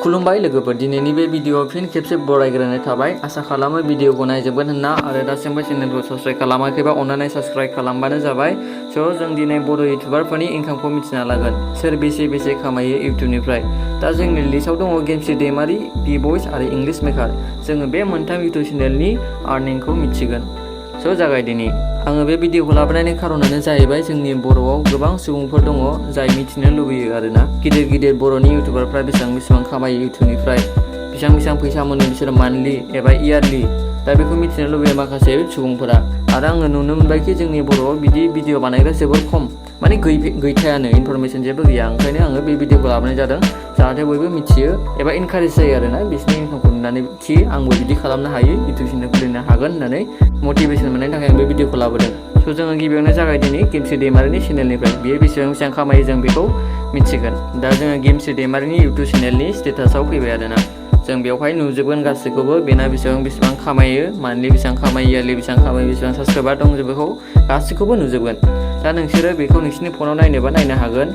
खुलुमबाय लोगोफोर, दिनैनि बे भिडिअआव फिन खेबसे बरायग्रोनाय थाबाय। आसा खालामो भिडिअखौ नायजोबगोन होनना आरो दासिमबो चेनेलखौ साबस्क्राइब खालामाखैबा अन्नानै साबस्क्राइब खालामबानो जाबाय। जों दिनै बर' इउटुबारफोरनि इनकामखौ मिथिना लागोन, सोर बेसे खामायो इउटुबनिफ्राय। दा जोंनि लिस्टआव दङ गेमस्रि दैमारि, बि बयस आरो इंलिश मेकार। जोङो बे मोनथाम इउटुब चेनेलनि आर्निंखौ मिथिगोन। जागायदिनि। आङो बे भिडिअखौ लाबोनायनि खारनानो जाहैबाय जोंनि बर'आव गोबां सुबुंफोर दङ जाय मिथिनो लुबैयो आरोना, गिदिर बर'नि इउटुबारफ्रा बेसेबां खामायो इउटुबनिफ्राय, बेसेबां फैसा मोनो बिसोर मान्थलि एबा इयारलि। दा बेखौ मिथिनो लुबैयो माखासे सुबुंफोरा। आरो आङो नुनो मोनबायखि जोंनि बर'आव बिदि भिडिअ बानायग्रा जोबोर खम, माने गैथायानो, इनफरमेसन जेबो गैया। ओंखायनो आङो बे भिडिअखौ लाबोनाय जादों जाहाथे बयबो मिथियो एबा इनकारेज जायो आरोना, बिसोरनि इनकामखौ नुनानै खि आंबो बिदि खालामनो हायो, इउटुब चेनेल खुलिनो हागोन होननानै मटिभेसन मोननायनि थाखाय आं बे भिडिअखौ लाबोदों। जोङो गिबियावनो जागायदिनि गेमस्रि दैमारिनि चेनेलनिफ्राय। बियो बेसेबां खामायो जों बेखौ मिथिगोन। दा जोङो गेमस्रि दैमारिनि इउटुब चेनेलनि स्टेटासाव फैबाय आरोना। जों बेवहाय नुजोबगोन गासैखौबो, बेना बेसेबां खामायो, मान्थलि बेसेबां खामायो, इयारलि बेसेबां खामायो, बेसेबां साबस्क्राइबार दं, जों बेखौ गासैखौबो नुजोबगोन। दा नोंसोरो बेखौ नोंसिनि फनाव नायनोबा नायनो हागोन,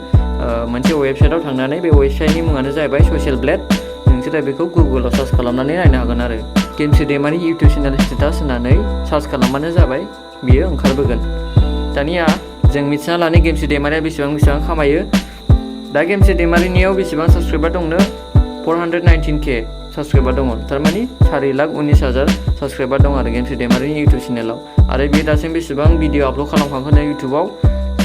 मोनसे वेबसाइटआव थांनानै। बे वेबसाइटनि मुङानो जाहैबाय ससियेल ब्लेड। नोंसोरो बेखौ गुगोलाव सार्च खालामनानै नायनो हागोन आरो गेमस्रि दैमारि इउटुब चेनेल स्टेटास होननानै सार्च खालामबानो जाबाय, बियो ओंखारबोगोन। दानिया जों मिथिना लानो गेमस्रि दैमारिया बेसेबां खामायो। दा गेमस्रि दैमारिनियाव बेसेबां साबस्क्राइबार दंनो, 419K साबस्क्राइबार दङ। थारमानि 4,19,000 साबस्क्राइबार दं आरो गेमस्रि दैमारिनि इउटुब चेनेलाव। आरो बियो दासिम बेसेबां भिडिअ आपल'ड खालामखांखोनो इउटुबाव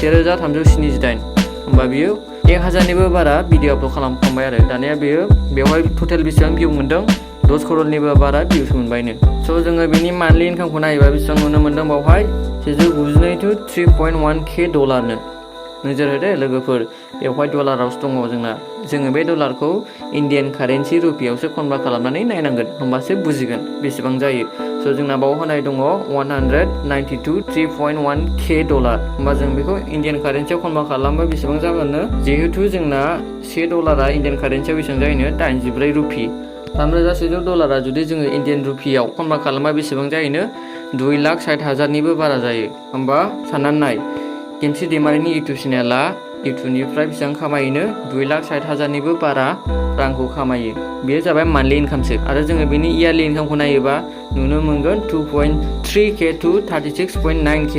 1378। होमबा बियो 1000निबो बारा भिडिअ आपल'ड खालामखांबाय आरो। दानिया बियो बेवहाय टटेल बेसेबां भिउ मोनदों, 10 करोड़निबो बारा भिउस मोनबायनो। जोङो बेनि मान्थलि इनकामखौ नायोबा बेसेबां नुनो मोनदों बावहाय 192 to 3.1K डलारनो। नोजोर होदो लोगोफोर, बेवहाय डलारावसो दङ जोंना। जोङो बे डलारखौ इण्डियान कारेन्सि रुपियावसो कनभार्ट खालामनानै नायनांगोन, होमबासो बुजिगोन बेसेबां जायो। जोंना बाव होनाय दङ 192.3.1K डलार। होमबा जों बेखौ इण्डियान कारेन्सियाव कनभार्ट खालामबा बेसेबां जागोननो, जिहेथु जोंना 1 डलारा इण्डियान कारेन्सियाव बेसेबां जायोनो, 84 रुपि। 3100 डलारा जुदि जोङो इण्डियान रुपियाव कनभार्ट खालामबा बेसेबां जायोनो, 2,60,000निबो बारा जायो। होमबा साननानै नाय, गेमस्रि दैमारिनि इउटुब चेनेला इउटुबनिफ्राय बेसेबां खामायोनो, 2,60,000निबो बारा रांखौ खामायो। बेयो जाबाय मान्थलि इनकामसो। आरो जोङो बेनि इयारलि इनकामखौ नायोबा नुनो मोनगोन 2.3K to 36.9K।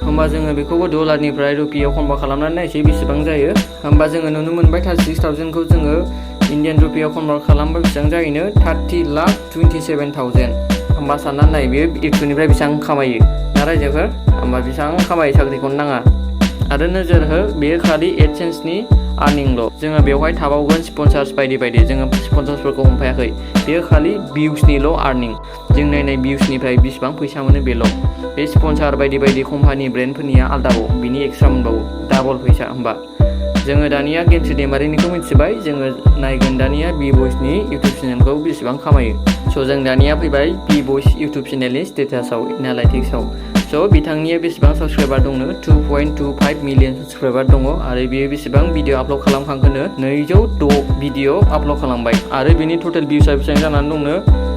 होमबा जोङो बेखौबो डलारनिफ्राय रुपियाव कनभार्ट खालामनानै नायसै बेसेबां जायो। होमबा जोङो नुनो मोनबाय 36,000खौ जोङो इण्डियान रुपियाव कनभार्ट खालामबा बेसेबां जायोनो, 30,27,000। होमबा साननानै नाय, बेयो इउटुबनिफ्राय बेसेबां खामायो ना रायजोफोर। होमबा बेसेबां खामायो, साख्रिखौनो नाङा। आरो नोजोर हो, बेयो खालि एडसेन्सनि आर्निंल'। जोङो बेवहाय थाबावगोन स्पन्सार्स बायदि। जोङो स्पन्सार्सफोरखौ हमफायाखै, बेयो खालि भिउसनिल' आर्निं। जों नायनाय भिउसनिफ्राय बेसेबां फैसा मोनो बेल'। बे स्पन्सार बायदि कम्पानि ब्रेन्डफोरनिया आलदाबाव, बिनि एक्सट्रा मोनबावो, डाबल फैसा। होमबा जोङो दानिया गेमस्रि दैमारिनिखौ मिथिबाय। जोङो नायगोन दानिया बि बयसनि इउटुब चेनेलखौ बेसेबां खामायो। जों दानिया फैबाय बि बयस इउटुब चेनेलनि स्टेटासाव, एनालाइटिक्सआव। बिथांनिया बेसेबां साबस्क्राइबार दंनो, 2.25 मिलियन साबस्क्राइबार दङ। आरो बियो बेसेबां भिडिअ आपल'ड खालामखांखोनो, 206 भिडिअ आपल'ड खालामबाय। आरो बिनि टटेल भिउसआ बेसेबां जानानै दंनो,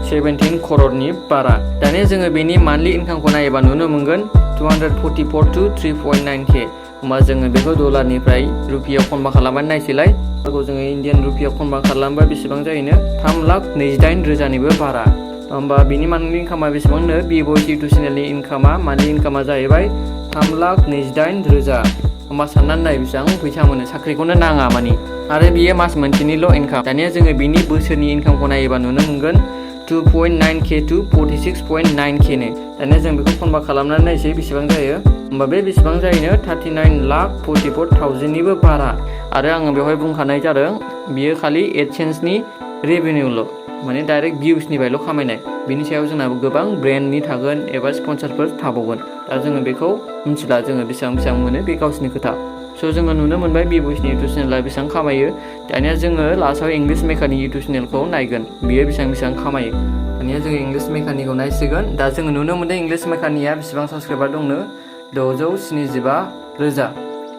17 करोड़नि बारा। दानिया जोङो बेनि मान्थलि इनकामखौ नायोबा नुनो मोनगोन 244 to 3.9K। होमबा जोङो बेखौ डलारनिफ्राय रुपियाव कनभार्ट खालामनानै नायसैलाय। जोङो इण्डियान रुपियाव कनभार्ट खालामबा बेसेबां जायोनो, 3,28,000निबो बारा। होमबा बिनि मान्थलि इनकामा बेसेबांनो, बि बयस इउटुब चेनेलनि इनकामा मान्थलि इनकामा जाहैबाय 3,28,000। होमबा साननानै नाय बेसेबां फैसा मोनो, साख्रिखौनो नाङा मानि। आरो बियो मास मोनसेनिल' इनकाम। दानिया जोङो बिनि बोसोरनि इनकामखौ नायोबा नुनो मोनगोन 2.9K to 46.9K नो। दानिया जों बेखौ कनभार्ट खालामनानै नायसै बेसेबां जायो। होमबा बे बेसेबां जायोनो, 39,44,000निबो बारा। आरो आङो बेवहाय बुंखानाय जादों, बियो खालि एडसेन्सनि रेभिनिउल', माने डाइरेक्ट भिउसनिफ्रायल' खामायनाय। बिनि सायाव जोंनाबो गोबां ब्रेन्डनि थागोन एबा स्पन्सारफोर थाबावगोन। दा जोङो बेखौ मिथिला, जोङो बेसेबां मोनो बे गावसिनि खोथा। जोङो नुनो मोनबाय बि बयसनि इउटुब चेनेला बेसेबां खामायो। दानिया जोङो लास्टआव इंलिश मेकारनि इउटुब चेनेलखौ नायगोन, बियो बेसेबां खामायो। दानिया जोङो इंलिश मेकारनिखौ नायसिगोन। दा जोङो नुनो मोनदों इंलिश मेकारनिया बेसेबां साबस्क्राइबार दंनो, 675,000।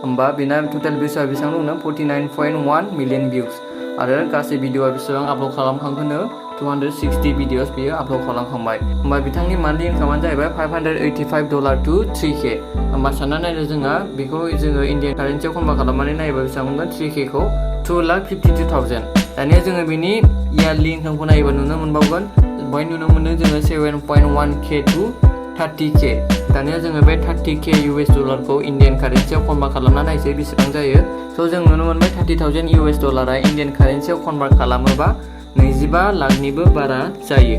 होमबा बेना टटेल भिउसआ बेसेबां दंनो, 49.1 मिलियन भिउस। आरो गासै भिडिअआ बेसेबां आपल'ड खालामखांखोनो, 260 भिडिअस बियो आपल'ड खालामखांबाय। होमबा बिथांनि मान्थलि इनकामानो जाहैबाय $585 to 3K। होमबा साननानै नायदो, जोंहा बेखौ जोङो इण्डियान कारेन्सियाव कनभार्ट खालामनानै नायोबा बेसेबां मोनगोन, 3K खौ 2,52,000। दानिया जोङो बेनि इयारलि इनकामखौ नायोबा नुनो मोनबावगोन बेवहाय नुनो मोनो जोङो 7.1k to 30k दानिया जोङो बे 30k US डलारखौ इन्डियान कारेन्सियाव कनभार्ट खालामना नायसै बेसेबां जायो स' जों नुनो मोनबाय 30,000 US डलारा इन्डियान कारेन्सियाव कनभार्ट खालामोबा 25 लाखनिबो बारा जायो।